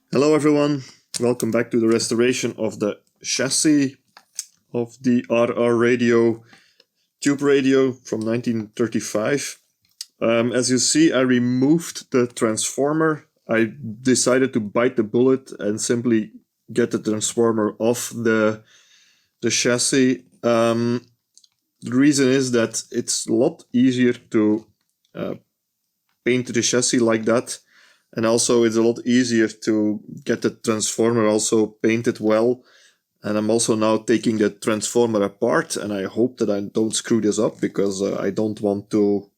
Hello everyone, welcome back to the restoration of the chassis of the RR radio, tube radio from 1935. As you see, I removed the transformer. I decided to bite the bullet and simply get the transformer off the chassis. The reason is that it's a lot easier to paint the chassis like that. And also it's a lot easier to get the transformer also painted well. And I'm also now taking the transformer apart, and I hope that I don't screw this up, because I don't want to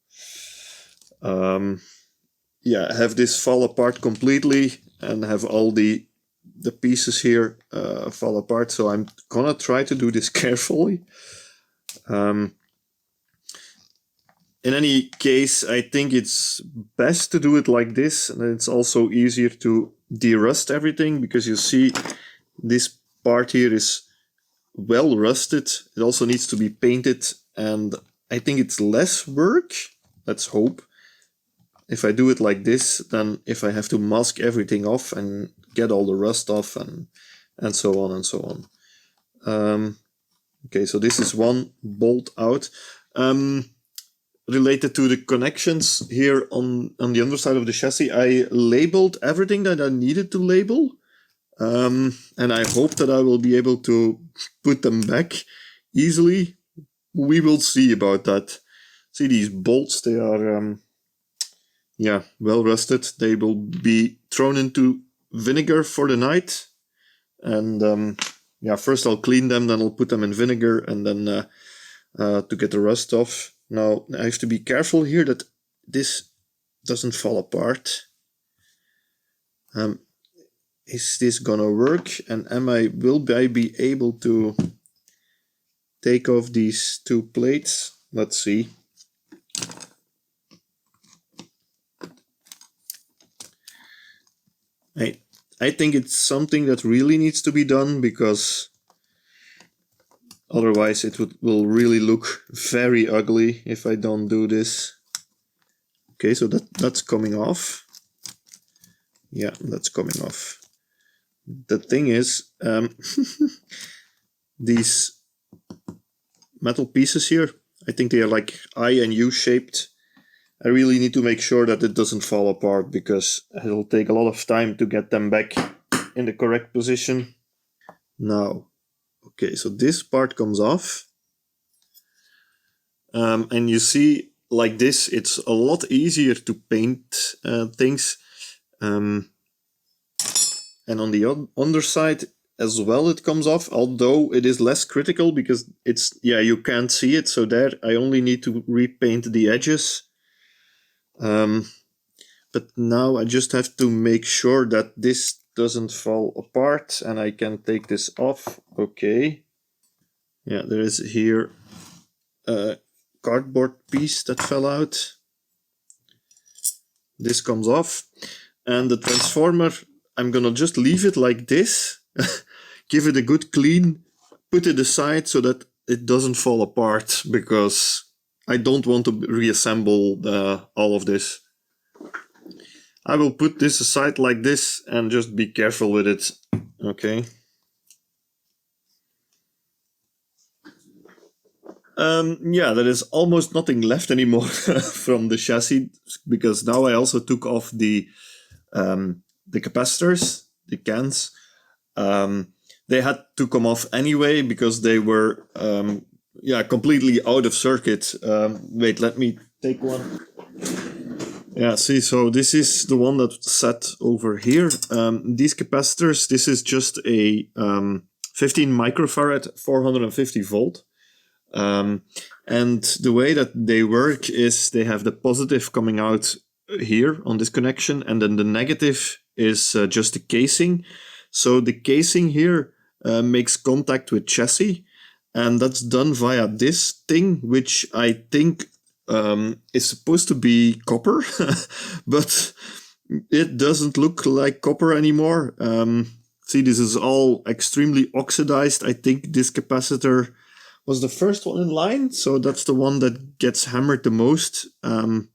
have this fall apart completely and have all the pieces here fall apart. So I'm gonna try to do this carefully. In any case, I think it's best to do it like this, and it's also easier to de-rust everything, because you see this part here is well rusted. It also needs to be painted, and I think it's less work, let's hope, if I do it like this than if I have to mask everything off and get all the rust off and so on and so on. Okay, so this is one bolt out. Related to the connections here on the underside of the chassis, I labeled everything that I needed to label, and I hope that I will be able to put them back easily. We will see about that. See, these bolts, they are well rusted. They will be thrown into vinegar for the night, and first I'll clean them, then I'll put them in vinegar, and then to get the rust off. Now, I have to be careful here that this doesn't fall apart. Is this gonna work? And will I be able to take off these two plates? Let's see. I think it's something that really needs to be done, because otherwise it will really look very ugly if I don't do this. Okay, so that's coming off. Yeah, that's coming off. The thing is, these metal pieces here, I think they are like I and U shaped. I really need to make sure that it doesn't fall apart, because it'll take a lot of time to get them back in the correct position. Now, okay, so this part comes off. And you see, like this, it's a lot easier to paint things. And on the underside as well, it comes off, although it is less critical, because you can't see it. So there, I only need to repaint the edges. But now I just have to make sure that this doesn't fall apart, and I can take this off. Okay. Yeah, there is here a cardboard piece that fell out. This comes off, and the transformer, I'm gonna just leave it like this, give it a good clean, put it aside so that it doesn't fall apart, because I don't want to reassemble all of this. I will put this aside like this and just be careful with it. Okay. There is almost nothing left anymore from the chassis, because now I also took off the capacitors, the cans. They had to come off anyway, because they were completely out of circuit. Wait, let me take one. Yeah, see, so this is the one that's set over here. These capacitors, this is just a 15 microfarad, 450 volt. And the way that they work is they have the positive coming out here on this connection, and then the negative is just the casing. So the casing here makes contact with chassis, and that's done via this thing, which I think is supposed to be copper, but it doesn't look like copper anymore. See, this is all extremely oxidized. I think this capacitor was the first one in line, so that's the one that gets hammered the most, and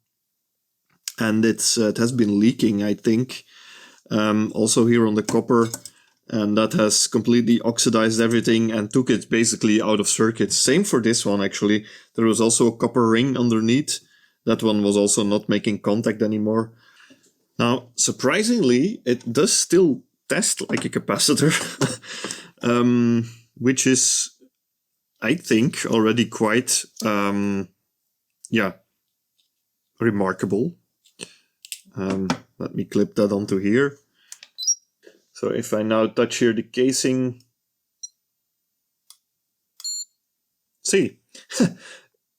it has been leaking, I think. also here on the copper, and that has completely oxidized everything and took it basically out of circuit. Same for this one actually. There was also a copper ring underneath. That one was also not making contact anymore. Now, surprisingly, it does still test like a capacitor, which is, I think, already quite, remarkable. Let me clip that onto here. So if I now touch here the casing, see,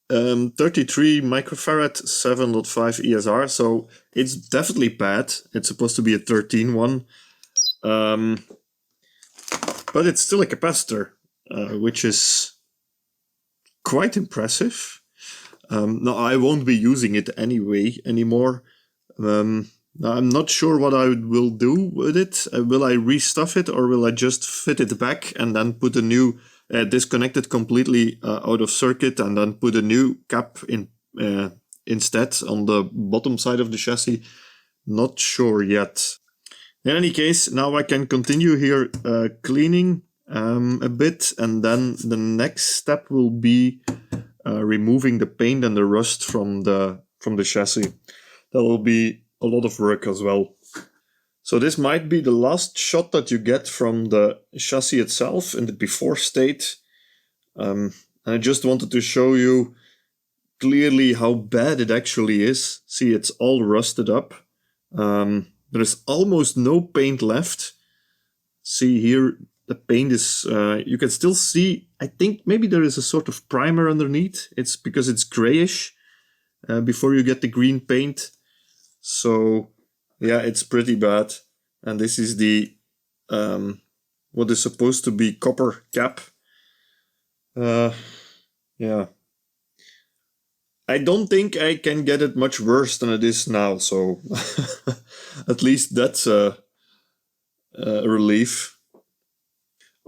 33 microfarad, 7.5 ESR, so it's definitely bad. It's supposed to be a 13 one, but it's still a capacitor, which is quite impressive. Now I won't be using it anyway anymore. I'm not sure what I will do with it. Will I restuff it, or will I just fit it back and then put a new, disconnect it completely out of circuit and then put a new cap in instead on the bottom side of the chassis? Not sure yet. In any case, now I can continue here cleaning a bit, and then the next step will be removing the paint and the rust from the chassis. That will be a lot of work as well. So this might be the last shot that you get from the chassis itself in the before state. And I just wanted to show you clearly how bad it actually is. See, it's all rusted up. There is almost no paint left. See here, the paint is, you can still see, I think maybe there is a sort of primer underneath. It's because it's grayish before you get the green paint. So yeah, it's pretty bad. And this is the what is supposed to be copper cap. Yeah, I don't think I can get it much worse than it is now, so at least that's a relief.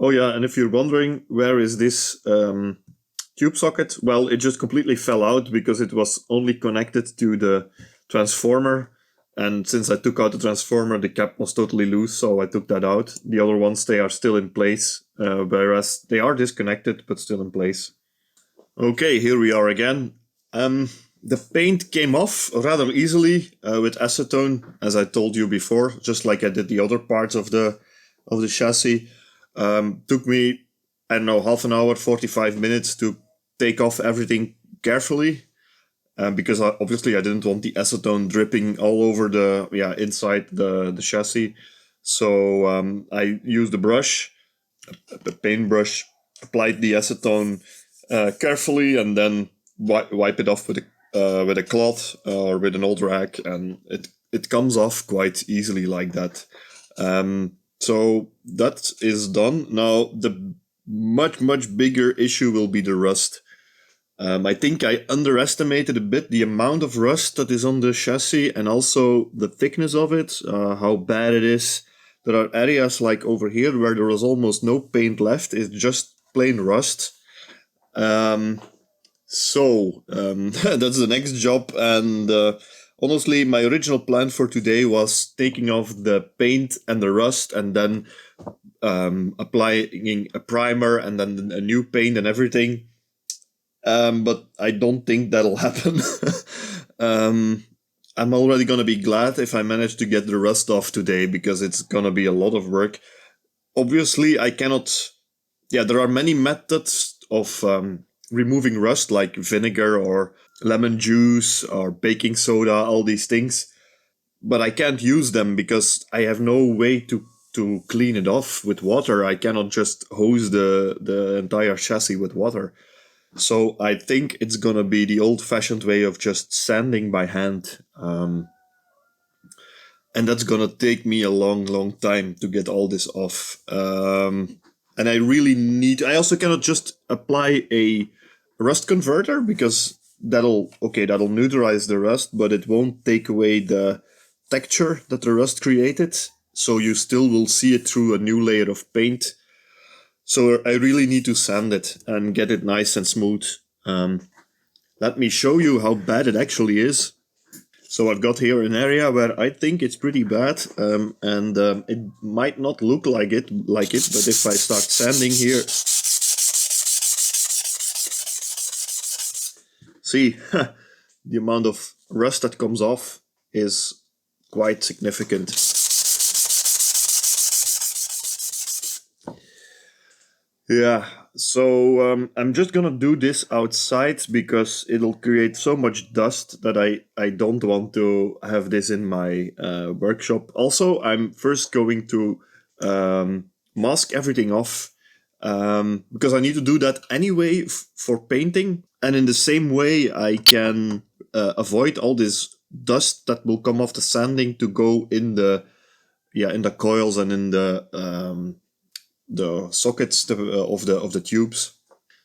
Oh yeah, and if you're wondering where is this tube socket, well, it just completely fell out because it was only connected to the transformer, and since I took out the transformer, the cap was totally loose, so I took that out. The other ones, they are still in place, whereas they are disconnected but still in place. Okay, here we are again. The paint came off rather easily with acetone, as I told you before, just like I did the other parts of the chassis. Took me, I don't know, half an hour, 45 minutes to take off everything carefully, because obviously I didn't want the acetone dripping all over the inside the chassis. So I used a brush, a paintbrush, applied the acetone carefully, and then wipe it off with a cloth or with an old rag, and it comes off quite easily like that. So that is done. Now the much bigger issue will be the rust. I think I underestimated a bit the amount of rust that is on the chassis, and also the thickness of it, how bad it is. There are areas like over here where there was almost no paint left. It's just plain rust. So that's the next job, and honestly, my original plan for today was taking off the paint and the rust and then applying a primer and then a new paint and everything. But I don't think that'll happen. I'm already gonna be glad if I manage to get the rust off today, because it's gonna be a lot of work. Obviously, I cannot... Yeah, there are many methods of removing rust, like vinegar or lemon juice or baking soda, all these things. But I can't use them because I have no way to clean it off with water. I cannot just hose the entire chassis with water. So I think it's gonna be the old-fashioned way of just sanding by hand. And that's gonna take me a long time to get all this off. And I really need... I also cannot just apply a rust converter, because that'll neutralize the rust, but it won't take away the texture that the rust created. So you still will see it through a new layer of paint. So I really need to sand it and get it nice and smooth. Let me show you how bad it actually is. So I've got here an area where I think it's pretty bad, and it might not look like it, but if I start sanding here, see, the amount of rust that comes off is quite significant. Yeah, so I'm just gonna do this outside because it'll create so much dust that I don't want to have this in my workshop. Also, I'm first going to mask everything off because I need to do that anyway for painting. And in the same way, I can avoid all this dust that will come off the sanding to go in the coils and in the sockets of the tubes.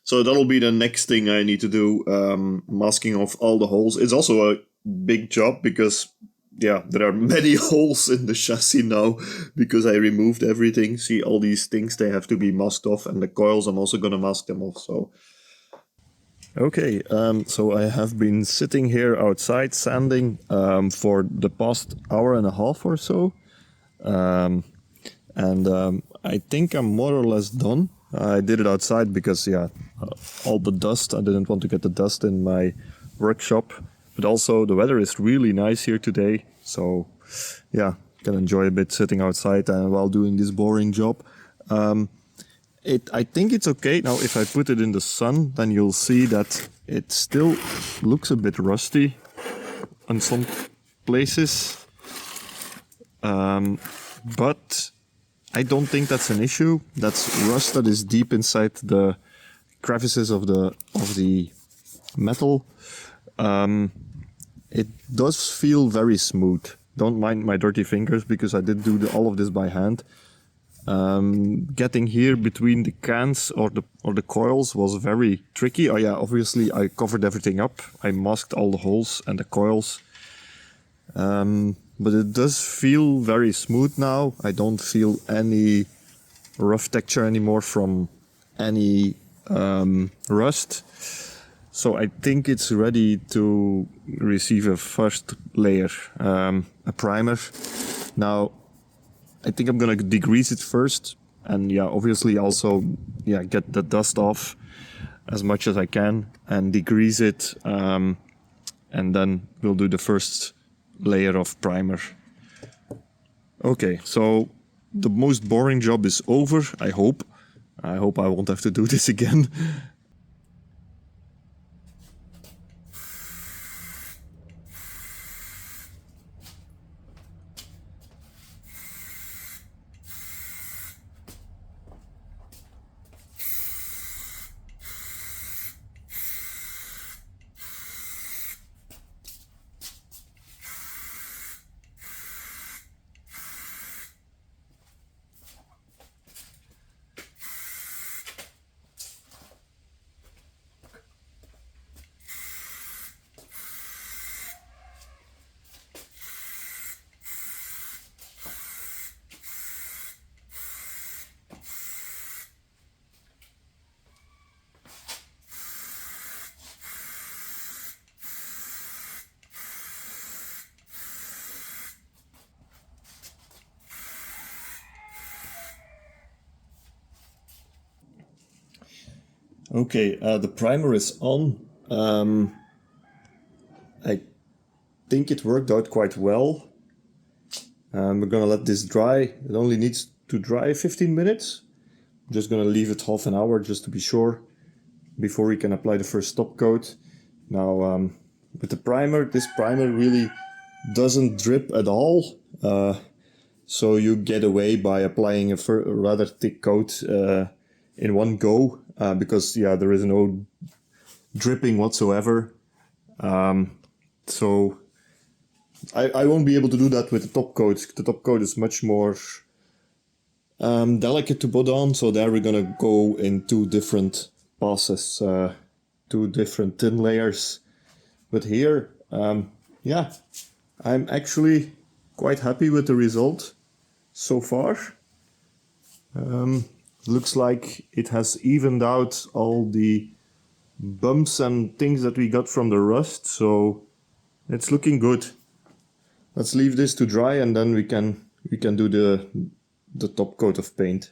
So that'll be the next thing I need to do, masking off all the holes. It's also a big job because there are many holes in the chassis now because I removed everything. See, all these things, they have to be masked off, and the coils, I'm also gonna mask them off. So okay, so I have been sitting here outside sanding for the past hour and a half or so. I think I'm more or less done. I did it outside because, all the dust, I didn't want to get the dust in my workshop. But also the weather is really nice here today. So, can enjoy a bit sitting outside while doing this boring job. I think it's okay. Now, if I put it in the sun, then you'll see that it still looks a bit rusty in some places. But I don't think that's an issue. That's rust that is deep inside the crevices of the metal. It does feel very smooth. Don't mind my dirty fingers because I did do all of this by hand. Getting here between the cans or the coils was very tricky. Oh yeah, obviously I covered everything up. I masked all the holes and the coils. But it does feel very smooth now. I don't feel any rough texture anymore from any rust. So I think it's ready to receive a first layer, a primer. Now, I think I'm gonna degrease it first, and obviously also get the dust off as much as I can and degrease it, and then we'll do the first layer of primer. Okay, so the most boring job is over, I hope. I hope I won't have to do this again. Okay, the primer is on. I think it worked out quite well. We're gonna let this dry. It only needs to dry 15 minutes. I'm just gonna leave it half an hour just to be sure before we can apply the first top coat. Now, with the primer, this primer really doesn't drip at all. So you get away by applying a rather thick coat in one go. Because there is no dripping whatsoever. So I won't be able to do that with the top coat. The top coat is much more delicate to put on, so there we're gonna go in two different passes, two different thin layers. But here, I'm actually quite happy with the result so far. Looks like it has evened out all the bumps and things that we got from the rust, so it's looking good. Let's leave this to dry and then we can do the top coat of paint.